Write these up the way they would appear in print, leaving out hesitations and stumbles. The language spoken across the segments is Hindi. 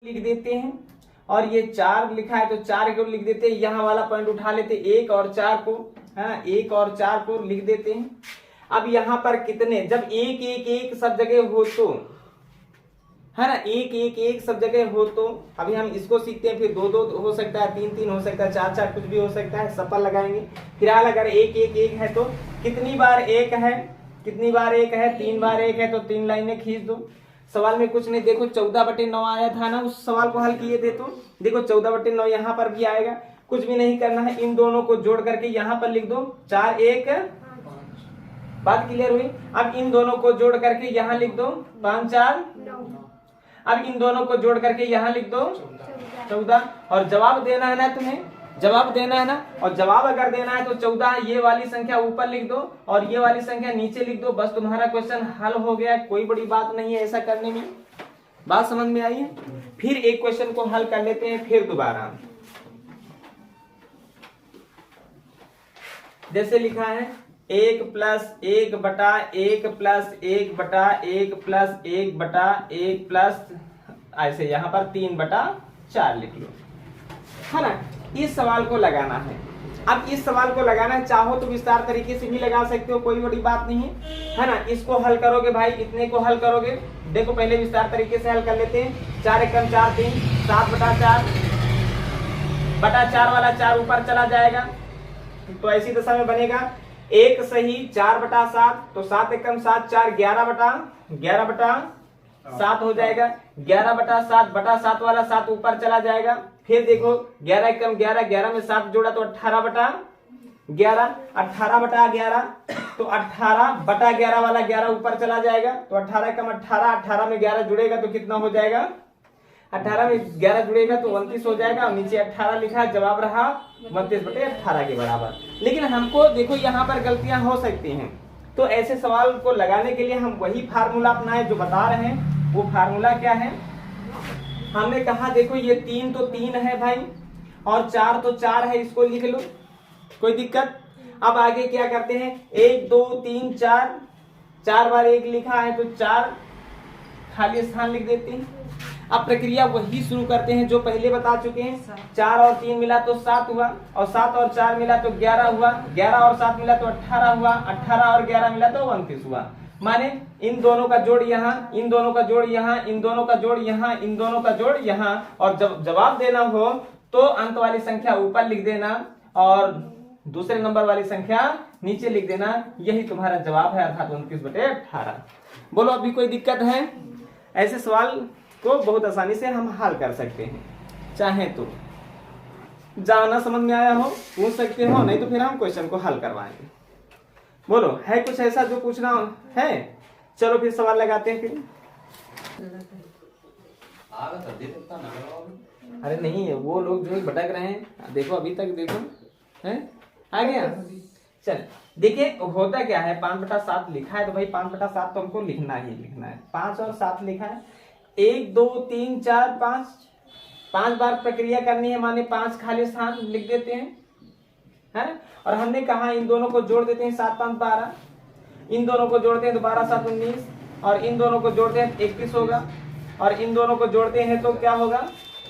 लिख देते हैं और ये 4 लिखा है तो 4 को लिख देते हैं। यहाँ वाला पॉइंट उठा लेते 1 और 4 को, है ना, 1 और 4 को लिख देते हैं। अब यहाँ पर कितने, जब 1 1 1 सब जगह हो तो, है ना, 1 1 1 सब जगह हो तो अभी हम इसको सीखते हैं। फिर 2 2 हो सकता है, 3 3 हो सकता है, 4 4 कुछ भी हो सकता है, सफल लगाएंगे। फिलहाल अगर 1 1 1 है तो कितनी बार 1 है, कितनी बार 1 है, 3 बार 1 है तो 3 लाइनें खींच दो। सवाल में कुछ नहीं, देखो 14/9 आया था ना, उस सवाल को हल किए थे तो देखो 14/9 यहाँ पर भी आएगा। कुछ भी नहीं करना है, इन दोनों को जोड़ करके यहाँ पर लिख दो 4 1 बात क्लियर हुई। अब इन दोनों को जोड़ करके यहाँ लिख दो 5 4 9। अब इन दोनों को जोड़ करके यहाँ लिख दो 14। और जवाब देना है ना तुम्हें, जवाब देना है ना, और जवाब अगर देना है तो 14 ये वाली संख्या ऊपर लिख दो और ये वाली संख्या नीचे लिख दो। बस तुम्हारा क्वेश्चन हल हो गया। कोई बड़ी बात नहीं है ऐसा करने में, बात समझ में आई है। फिर एक क्वेश्चन को हल कर लेते हैं फिर दोबारा। जैसे लिखा है 1 + 1 बटा 1 + 1 बटा 1 + 1 बटा 1 प्लस ऐसे यहाँ पर 3/4 लिख लो, है ना। इस सवाल को लगाना है। अब इस सवाल को लगाना है, चाहो तो विस्तार तरीके से भी लगा सकते हो, कोई बड़ी बात नहीं है ना। इसको हल करोगे भाई, इतने को हल करोगे। देखो पहले विस्तार तरीके से हल कर लेते हैं। 4 एकम 4 3 7/4 बटा 4 वाला 4 ऊपर चला जाएगा तो ऐसी दशा में बनेगा 1 सही 4/7 तो 7 एकम 7 4 11/7 हो जाएगा। 11/7 बटा 7 वाला 7 ऊपर चला जाएगा। फिर देखो 11 एकम 11, 11 में 7 जोड़ा तो 18/11, 18/11 तो 18/11 वाला 11 ऊपर चला जाएगा तो 18 एकम 18, 18 में 11 जुड़ेगा तो कितना हो जाएगा, 18 में 11 जुड़ेगा तो 29 हो जाएगा। और नीचे 18 लिखा, जवाब रहा 29/18 के बराबर। लेकिन हमको देखो यहाँ पर गलतियां हो सकती हैं, तो ऐसे सवाल को लगाने के लिए हम वही फार्मूला अपनाए जो बता रहे हैं। वो फार्मूला क्या है, हमने कहा देखो ये 3 तो 3 है भाई और 4 तो 4 है, इसको लिख लो, कोई दिक्कत। अब आगे क्या करते हैं, 1 2 3 4, 4 बार 1 लिखा है तो 4 खाली स्थान लिख देते हैं। अब प्रक्रिया वही शुरू करते हैं जो पहले बता चुके हैं। 4 और 3 मिला तो 7 हुआ और 7 और 4 मिला तो 11 हुआ, 11 और 7 मिला तो 18 हुआ, 18 और 11 मिला तो 29 हुआ। माने इन दोनों का जोड़ यहाँ, इन दोनों का जोड़ यहाँ, इन दोनों का जोड़ यहाँ, इन दोनों का जोड़ यहाँ। और जब जवाब देना हो तो अंत वाली संख्या ऊपर लिख देना और दूसरे नंबर वाली संख्या नीचे लिख देना। यही तुम्हारा जवाब है, अर्थात 29/18। बोलो अभी कोई दिक्कत है? ऐसे सवाल को बहुत आसानी से हम हल कर सकते हैं। चाहे तो जाना समझ में आया हो पूछ सकते हो, नहीं तो फिर हम क्वेश्चन को हल करवाएंगे। बोलो है कुछ ऐसा जो पूछना है? चलो फिर सवाल लगाते हैं फिर। अरे नहीं है, वो लोग जो भटक रहे हैं, देखो अभी तक देखो है आ गया। चल देखिए होता क्या है, 5/7 लिखा है तो भाई 5/7 तो हमको लिखना ही लिखना है। 5 और 7 लिखा है, 1 2 3 4 5 बार प्रक्रिया करनी है, माने 5 खाली स्थान लिख देते हैं, है। और हमने कहा इन दोनों को जोड़ देते हैं 7 5 12, इन दोनों को जोड़ते हैं तो 12 7 19 और इन दोनों को जोड़ते हैं 31 होगा और इन दोनों को जोड़ते हैं तो क्या होगा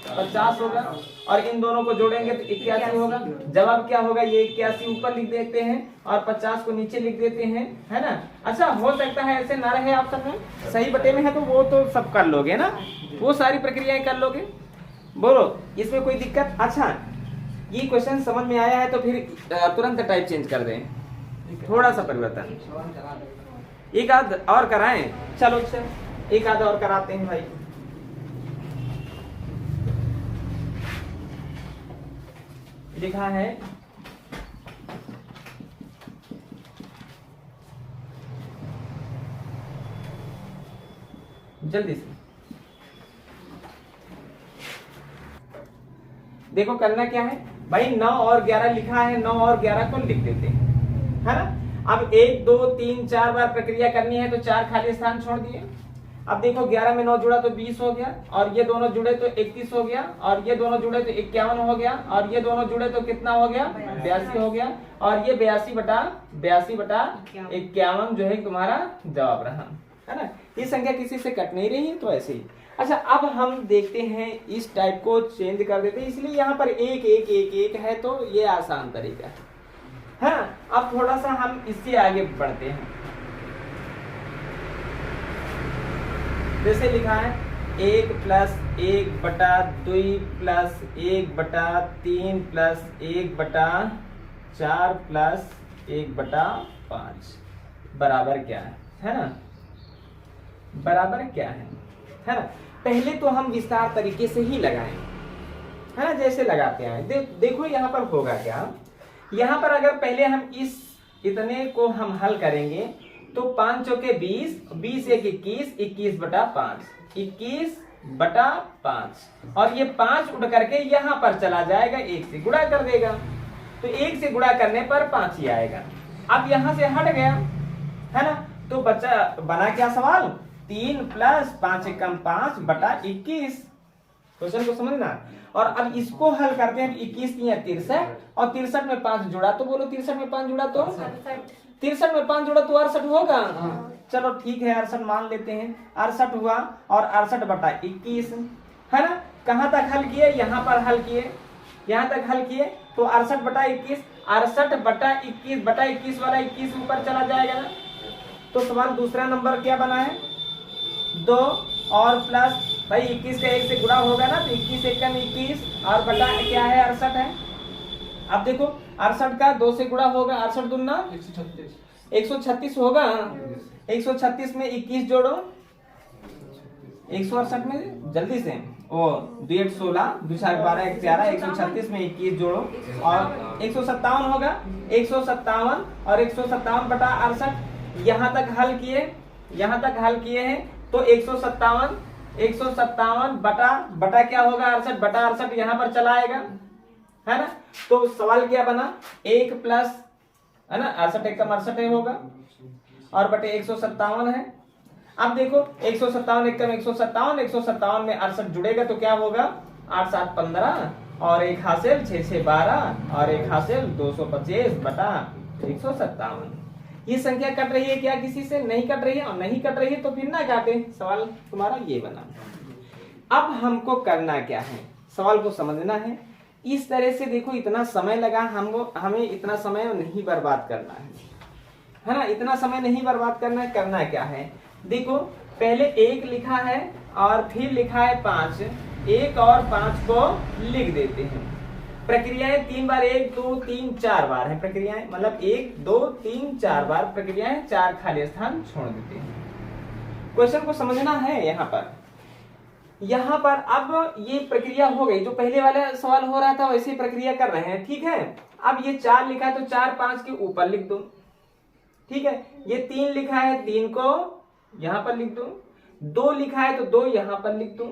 50 होगा और इन दोनों को जोड़ेंगे तो 81 होगा। जवाब क्या होगा, ये 81 ऊपर लिख देते हैं और 50 को नीचे लिख देते हैं, है ना। अच्छा हो सकता है ऐसे ना रहे ऑप्शन में, सही बटे में है तो वो तो सब कर लोगे ना, वो सारी प्रक्रियाएं कर लोगे। बोलो इसमें कोई दिक्कत? अच्छा ये क्वेश्चन समझ में आया है तो फिर तुरंत टाइप चेंज कर दें, थोड़ा सा परिवर्तन, एक आध और कराएं। चलो एक आध और कराते हैं भाई। लिखा है जल्दी से देखो करना क्या है भाई, 9 और 11 लिखा है, 9 और 11 को लिख देते हैं, है ना। अब 1 2 3 4 बार प्रक्रिया करनी है तो 4 खाली स्थान छोड़ दिए। अब देखो 11 में 9 जुड़ा तो 20 हो गया और ये दोनों जुड़े तो 31 हो गया और ये दोनों जुड़े तो 51 हो गया और ये दोनों जुड़े तो कितना हो गया 82 हो गया और ये 82/51 जो है तुम्हारा जवाब रहा, है ना। ये संख्या किसी से कट नहीं रही है तो ऐसे ही। अच्छा अब हम देखते हैं इस टाइप को चेंज कर देते हैं, इसलिए यहाँ पर एक एक एक एक है तो ये आसान तरीका है ना। अब थोड़ा सा हम इससे आगे बढ़ते हैं। जैसे लिखा है 1 प्लस 1 बटा 2 प्लस 1 बटा 3 प्लस 1 बटा 4 प्लस 1 बटा 5 बराबर क्या है ना, बराबर क्या है ना। पहले तो हम विस्तार तरीके से ही लगाएं, है ना, जैसे लगाते हैं। देखो यहाँ पर होगा क्या, यहाँ पर अगर पहले हम इस इतने को हम हल करेंगे तो 5 चौके 20, 20 एक 21, 21 बटा 5, 21 बटा 5 और ये 5 उठ करके यहाँ पर चला जाएगा, 1 से गुणा कर देगा तो 1 से गुणा करने पर 5 ही आएगा। अब यहाँ से हट गया है ना, तो बचा बना क्या सवाल, 3 प्लस 5 एकम 5 बटा 21। क्वेश्चन को समझना। और अब इसको हल करते हैं, 21 3 63 और 63 में 5 जुड़ा तो बोलो 63 में 5 जुड़ा तो 63 में 5 जुड़ा तो 68 होगा। चलो ठीक है 68 मान लेते हैं, 68 हुआ और 68 बटा 21 है ना। कहाँ तक हल किए, यहाँ पर हल किए, यहाँ तक हल किए तो 68 बटा 21, 68 बटा 21 बटा 21 वाला 21 ऊपर चला जाएगा ना। तो सवाल दूसरा नंबर क्या बना है, 2 और प्लस भाई 21 का 1 से गुणा होगा ना तो 21 एकम 21 और बटा क्या है 68 है। अब देखो 68 का 2 से गुणा होगा, 68 दूना 136 होगा। 136 में 21 जोड़ो 168 में जल्दी से ओ 2 8 16 2 4 12 1 11 136 में 21 जोड़ो और 157 होगा। 157 और 157 बटा 68 यहाँ तक हल किए, यहाँ तक हल किए हैं तो 157 बटा क्या होगा 68 बटा 68 यहाँ पर चला आएगा है ना। तो सवाल क्या बना, 1 प्लस है ना 68 एकम 68 होगा और बटे 157 है। अब देखो 157 एकम 157 में 68 जुड़ेगा तो क्या होगा 8 7 15 और 1 हासिल 6 6 12 और 1 हासिल 225 बटा 157। ये संख्या कट रही है क्या, किसी से नहीं कट रही है, और नहीं कट रही है तो फिर ना काटे। सवाल तुम्हारा ये बना। अब हमको करना क्या है, सवाल को समझना है इस तरह से। देखो इतना समय लगा हमको, हमें इतना समय नहीं बर्बाद करना है ना, इतना समय नहीं बर्बाद करना है। करना क्या है, देखो पहले 1 लिखा है और फिर लिखा है 5, 1 और 5 को लिख देते हैं। प्रक्रियाएं 3 बार 1 2 3 4 बार है प्रक्रियाएं, मतलब 1 2 3 4 बार प्रक्रियाएं, 4 खाली स्थान छोड़ देते हैं। क्वेश्चन को समझना है यहाँ पर। यहाँ पर अब ये प्रक्रिया हो गई, जो पहले वाला सवाल हो रहा था वैसे प्रक्रिया कर रहे हैं, ठीक है। अब ये 4 लिखा है तो 4 5 के ऊपर लिख दो, ठीक है। ये 3 लिखा है 3 को यहाँ पर लिख दो, 2 लिखा है तो 2 यहाँ पर लिख दो,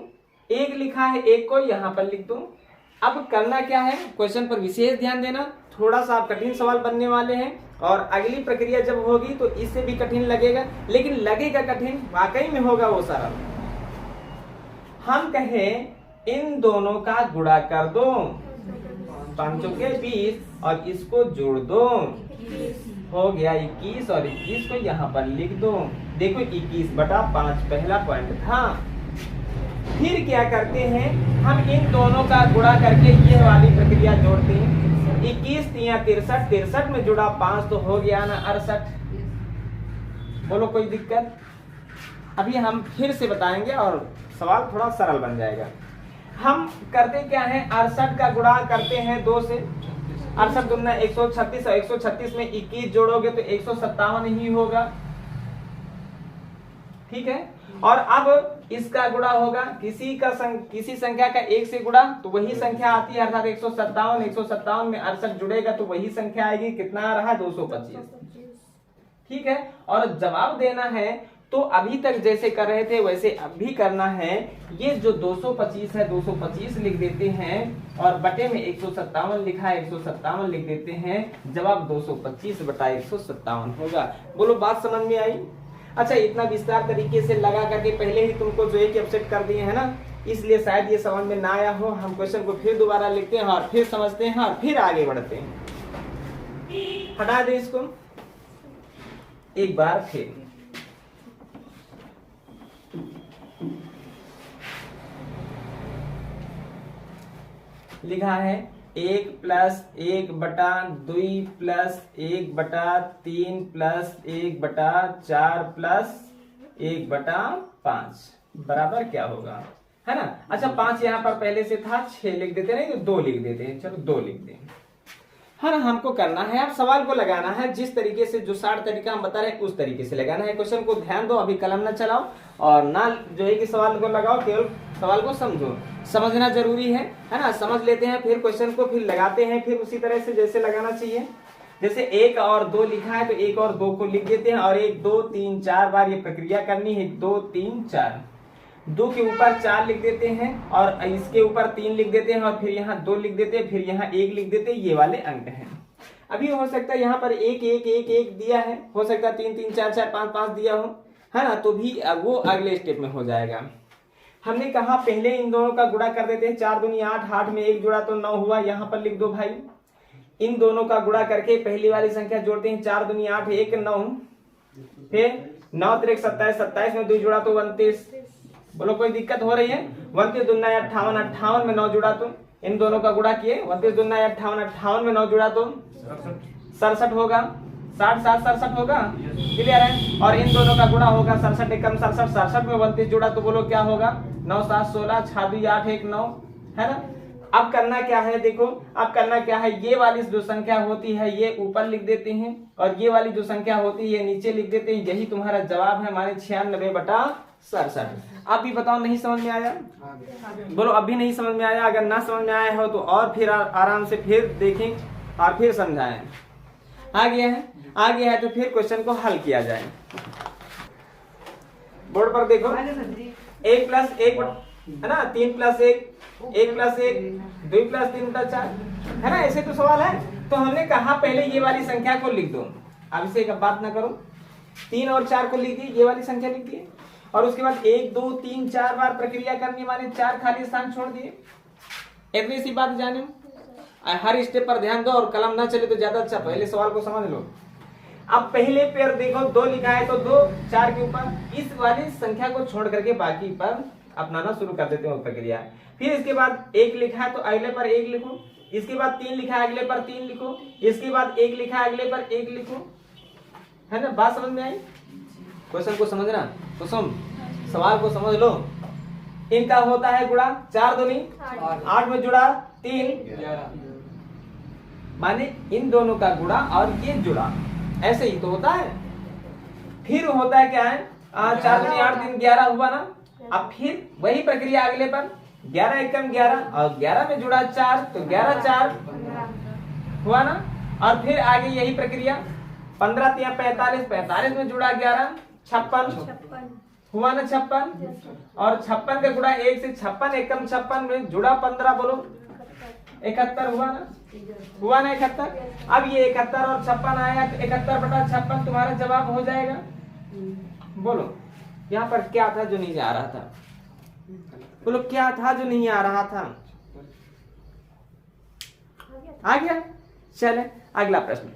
1 लिखा है 1 को यहाँ पर लिख दो। अब करना क्या है, क्वेश्चन पर विशेष ध्यान देना, थोड़ा सा कठिन सवाल बनने वाले हैं और अगली प्रक्रिया जब होगी तो इससे भी कठिन लगेगा, लेकिन लगेगा कठिन, वाकई में होगा वो सरल। हम कहें इन दोनों का गुणा कर दो, 5 चौके 20 और इसको जोड़ दो, हो गया 21 और 21 को यहाँ पर लिख दो। देखो 21 बटा 5 पहला पॉइंट था। फिर क्या करते हैं, हम इन दोनों का गुणा करके ये वाली प्रक्रिया जोड़ते हैं। 21 3 63, 63 में जुड़ा 5 तो हो गया ना 68। बोलो कोई दिक्कत, अभी हम फिर से बताएंगे और सवाल थोड़ा सरल बन जाएगा। हम करते क्या है, 68 का गुणा करते हैं 2 से, 68 दूना 136 और 136 में 21 जोड़ोगे तो 157 ही होगा, ठीक है। और अब इसका गुणा होगा किसी संख्या का 1 से गुणा तो वही संख्या आती है, अर्थात 157, 157 में 68 जुड़ेगा तो वही संख्या आएगी, कितना आ रहा है 225, ठीक है। और जवाब देना है तो अभी तक जैसे कर रहे थे वैसे अब भी करना है। ये जो 225 है 225 लिख देते हैं और बटे में 157 लिखा है 157 लिख देते हैं, जवाब 225 बटा 157 होगा। बोलो बात समझ में आई। अच्छा इतना विस्तार तरीके से लगा करके पहले ही तुमको जो है कि अपसेट कर दिए है ना, इसलिए शायद ये समझ में ना आया हो। हम क्वेश्चन को फिर दोबारा लिखते हैं और फिर समझते हैं और फिर आगे बढ़ते हैं। हटा दे इसको एक बार फिर। लिखा है 1 प्लस 1 बटा 2 प्लस 1 बटा 3 प्लस 1 बटा 4 प्लस 1 बटा 5 बराबर क्या होगा, है ना। अच्छा 5 यहाँ पर पहले से था, 6 लिख देते नहीं तो 2 लिख देते हैं, चलो 2 लिख दें। हाँ ना, हमको करना है अब सवाल को लगाना है जिस तरीके से जो 60 तरीका हम बता रहे हैं उस तरीके से लगाना है। क्वेश्चन को ध्यान दो, अभी कलम ना चलाओ और ना जो है कि सवाल को लगाओ, केवल सवाल को समझो, समझना जरूरी है ना। समझ लेते हैं फिर क्वेश्चन को फिर लगाते हैं, फिर उसी तरह से जैसे लगाना चाहिए। जैसे 1 और 2 लिखा है तो 1 और 2 को लिख देते हैं और 1 2 3 4 बार ये प्रक्रिया करनी है। 2 3 4, 2 के ऊपर 4 लिख देते हैं और इसके ऊपर 3 लिख देते हैं और फिर यहाँ 2 लिख देते हैं, फिर यहाँ 1 लिख देते हैं। ये वाले अंक हैं। अभी हो सकता है यहाँ पर 1 1 1 1 दिया है, हो सकता है 3 3 4 4 5 5 दिया हो, है ना, तो भी वो अगले स्टेप में हो जाएगा। हमने कहा पहले इन दोनों का गुणा कर देते हैं। 4 दूनी 8, 8 में 1 जोड़ा तो 9 हुआ, यहाँ पर लिख दो भाई। इन दोनों का गुणा करके पहली वाली संख्या जोड़ते हैं। 4 दूनी 8, 1 9, फिर 9 3 27, 27 में 2 जोड़ा तो 29। बोलो कोई दिक्कत हो रही है? 29 दूना 58, 58 में 9 जुड़ा तो इन दोनों का गुणा किए। 29 दूना 58, 58 में 9 जुड़ा तो 67 होगा। 60 7 67 होगा, क्लियर है। और इन दोनों का गुणा होगा 67 एकम 67, 67 में 29 जुड़ा तो बोलो क्या होगा, 9 7 16, 6 2 8 1 9, है ना। अब करना क्या है, देखो अब करना क्या है, ये वाली जो संख्या होती है ये ऊपर लिख देते हैं और ये वाली जो संख्या होती है ये नीचे लिख देते हैं। यही तुम्हारा जवाब है, माने 96/67। अब भी बताओ नहीं समझ में आया? बोलो अब भी नहीं समझ में आया? अगर ना समझ में आया हो तो और फिर आराम से फिर देखें और फिर समझाएं। आ गया है? आ गया है तो फिर क्वेश्चन को हल किया जाए। बोर्ड पर देखो 1 + 1 है ना, 3 + 1, 1 + 1, 2 + 3 = 4, है ना। ऐसे तो सवाल है। तो हमने कहा पहले ये वाली संख्या को लिख दो। अब इसे एक बात ना करो, 3 और 4 को लिख दी, ये वाली संख्या लिख दी और उसके बाद 1 2 3 4 बार प्रक्रिया करनी, माने 4 खाली स्थान छोड़ दिए। इतनी सी बात जाने, हर स्टेप पर ध्यान दो और कलम ना चले तो ज्यादा अच्छा। पहले सवाल को समझ लो। अब पहले पेयर देखो 2 लिखा है तो 2 4 के ऊपर इस वाली संख्या को छोड़ करके बाकी पर अपनाना शुरू कर देते हो प्रक्रिया। फिर इसके बाद 1 लिखा है तो अगले पर 1 लिखो, इसके बाद 3 लिखा है अगले पर 3 लिखो, इसके बाद 1 लिखा है अगले पर 1 लिखो, है ना। बात समझ में आई? क्वेश्चन को समझना तो सवाल को समझ लो। इनका होता है गुणा, 4 दूनी 8 में जुड़ा 3, माने इन दोनों का गुणा और ये जुड़ा, ऐसे ही तो होता है। फिर होता है क्या है, 4 दूनी 8 3 11 हुआ ना। अब फिर वही प्रक्रिया अगले पर 11 एकम 11 और 11 में जुड़ा 4 तो 11 4 हुआ ना। और फिर आगे यही प्रक्रिया 15 3 45, 45 में जुड़ा 11 56 हुआ ना, 56 और 56 का गुणा 1 से 56 एकम 56 में जुड़ा 15, बोलो 71 हुआ ना, हुआ ना 71। अब ये 71 और 56 आया तो 71/56 तुम्हारा जवाब हो जाएगा। बोलो यहाँ पर क्या था जो नहीं आ रहा था? बोलो क्या था जो नहीं आ रहा था? आ गया? चले अगला प्रश्न।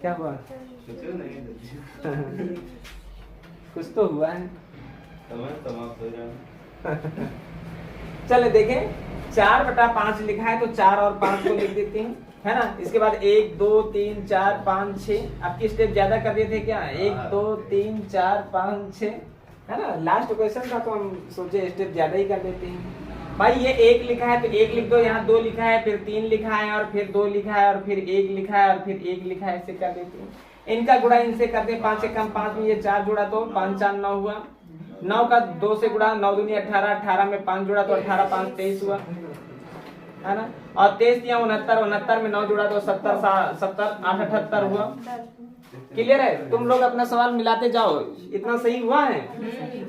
क्या हुआ? कुछ तो हुआ है। चले देखें 4/5 लिखा है तो 4 और 5 को लिख देते हैं, है ना। इसके बाद 1 2 3 4 5 6, आपकी स्टेप ज्यादा कर दिए थे क्या, 1 2 3 4 5 6, है ना। लास्ट क्वेश्चन था तो हम सोचे स्टेप ज्यादा ही कर देते हैं। भाई ये 1 लिखा है तो 1 लिख दो, यहाँ 2 लिखा है फिर 3 लिखा है और फिर 2 लिखा है और फिर 1 लिखा है और फिर 1 लिखा है, ऐसे कर देते हैं। इनका गुणा इनसे करते हैं, 5 एकम 5 में ये 4 जुड़ा तो 5 4 9 हुआ। 9 का 2 से गुणा, 9 दूनी 18, 18 में 5 जुड़ा तो 18 5 23 हुआ, है ना। और 23 या 69, 69 में 9 जुड़ा तो 70 70 8 78 हुआ। क्लियर है? तुम लोग अपना सवाल मिलाते जाओ, इतना सही हुआ है।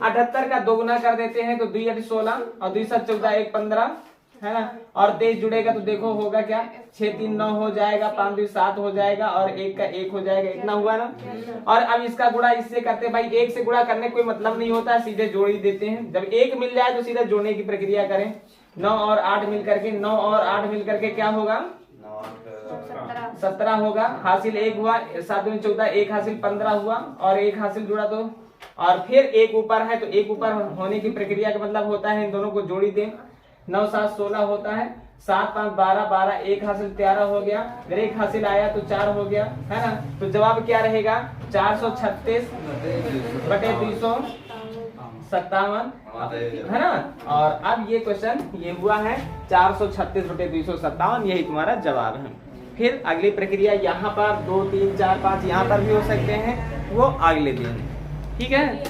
78 का 2 गुना कर देते हैं तो 2 8 16 और 2 7 14 1 15, है ना। और 23 जुड़ेगा तो देखो होगा क्या, 6 3 9 हो जाएगा, 5 2 7 हो जाएगा और 1 का 1 हो जाएगा। इतना हुआ ना। और अब इसका गुणा इससे करते हैं। भाई 1 से गुणा करने कोई मतलब नहीं होता, सीधे जोड़ ही देते हैं। जब 1 मिल जाए तो सीधा जोड़ने की प्रक्रिया करें। 9 और 8 मिल करके, 9 और 8 मिल करके क्या होगा, 17 होगा। हासिल 1 हुआ, 7 दूनी 14, 1 हासिल 15 हुआ और 1 हासिल जुड़ा तो और फिर एक ऊपर है, तो एक ऊपर होने की प्रक्रिया का मतलब होता है इन दोनों को जोड़ी दें। 9 7 16 होता है, 7 5 12 12, एक हासिल 13 हो गया, अगर एक हासिल आया तो 4 हो गया, है ना। तो जवाब क्या रहेगा 436 बटे 257, है ना। और अब ये क्वेश्चन ये हुआ है 436 बटे 257, यही तुम्हारा जवाब है। फिर अगली प्रक्रिया यहाँ पर 2 3 4 5 यहाँ पर भी हो सकते हैं, वो अगले दिन, ठीक है।